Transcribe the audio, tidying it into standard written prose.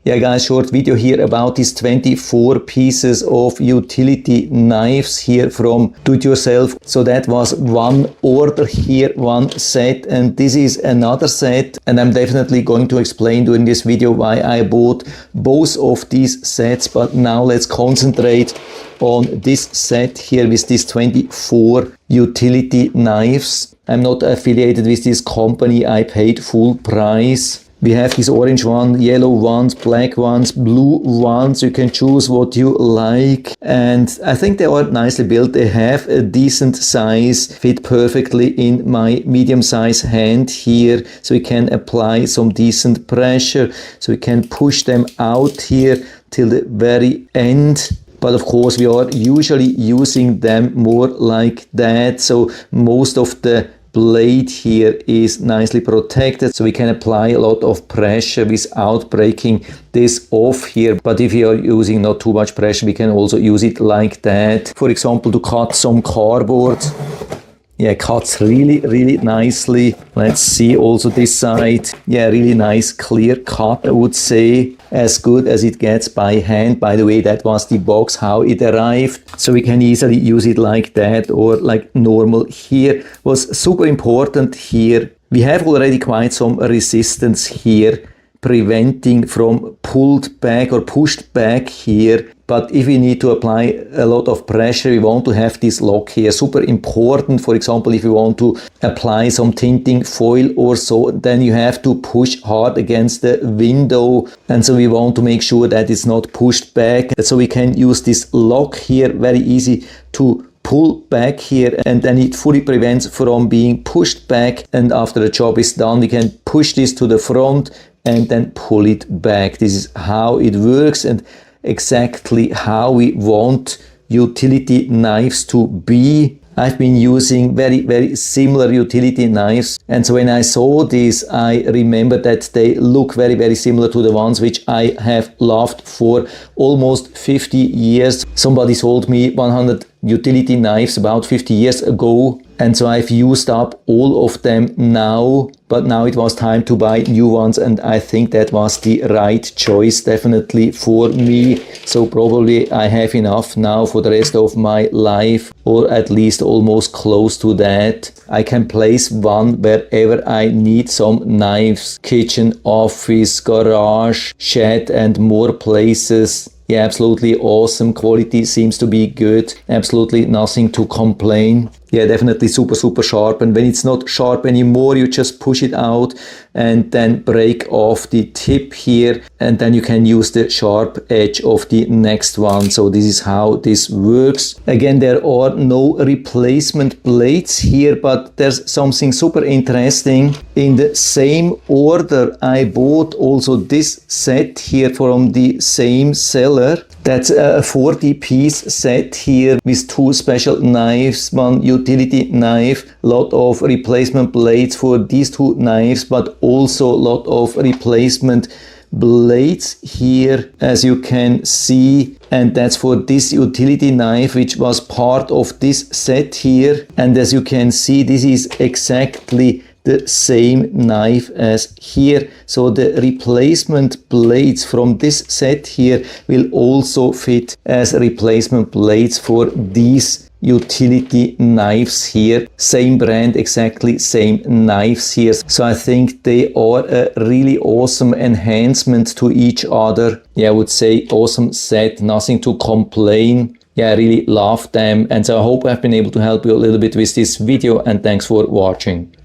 Yeah guys, short video here about these 24 pieces of utility knives here from DIYSELF. So that was one order here, one set, and this is another set, and I'm definitely going to explain during this video why I bought both of these sets. But now let's concentrate on this set here with these 24 utility knives. I'm not affiliated with this company, I paid full price. We have this orange one, yellow ones, black ones, blue ones. You can choose what you like. And I think they are nicely built. They have a decent size, fit perfectly in my medium size hand here. So we can apply some decent pressure. So we can push them out here till the very end. But of course we are usually using them more like that. So most of the blade here is nicely protected, so we can apply a lot of pressure without breaking this off here. But if you are using not too much pressure, we can also use it like that. For example, to cut some cardboard. Yeah, it cuts really nicely. Let's see also this side. Yeah, really nice clear cut, I would say. As good as it gets by hand. By the way, that was the box, how it arrived. So we can easily use it like that or like normal here. Was super important here. We have already quite some resistance here, preventing from pulled back or pushed back here. But if we need to apply a lot of pressure, we want to have this lock here. Super important. For example, if you want to apply some tinting foil or so, then you have to push hard against the window. And so we want to make sure that it's not pushed back. So we can use this lock here, very easy to pull back here, and then it fully prevents from being pushed back. And after the job is done, we can push this to the front and then pull it back. This is how it works and exactly how we want utility knives to be. I've been using very similar utility knives, and so when I saw this, I remember that they look very similar to the ones which I have loved for almost 50 years. Somebody sold me 100 utility knives about 50 years ago, and so I've used up all of them now. But now it was time to buy new ones, and I think that was the right choice definitely for me. So probably I have enough now for the rest of my life, or at least almost close to that. I can place one wherever I need some knives: kitchen, office, garage, shed, and more places. Yeah, absolutely awesome. Quality seems to be good. Absolutely nothing to complain. Yeah, definitely super sharp. And when it's not sharp anymore, you just push it out and then break off the tip here. And then you can use the sharp edge of the next one. So this is how this works. Again, there are no replacement blades here, but there's something super interesting. In the same order, I bought also this set here from the same seller. That's a 40-piece set here with two special knives, one utility knife, a lot of replacement blades for these two knives, but also a lot of replacement blades here, as you can see. And that's for this utility knife, which was part of this set here. And as you can see, this is exactly the same knife as here. So the replacement blades from this set here will also fit as replacement blades for these utility knives here. Same brand, exactly same knives here. So I think they are a really awesome enhancement to each other. Yeah, I would say awesome set, nothing to complain. Yeah, I really love them. And so I hope I've been able to help you a little bit with this video, and thanks for watching.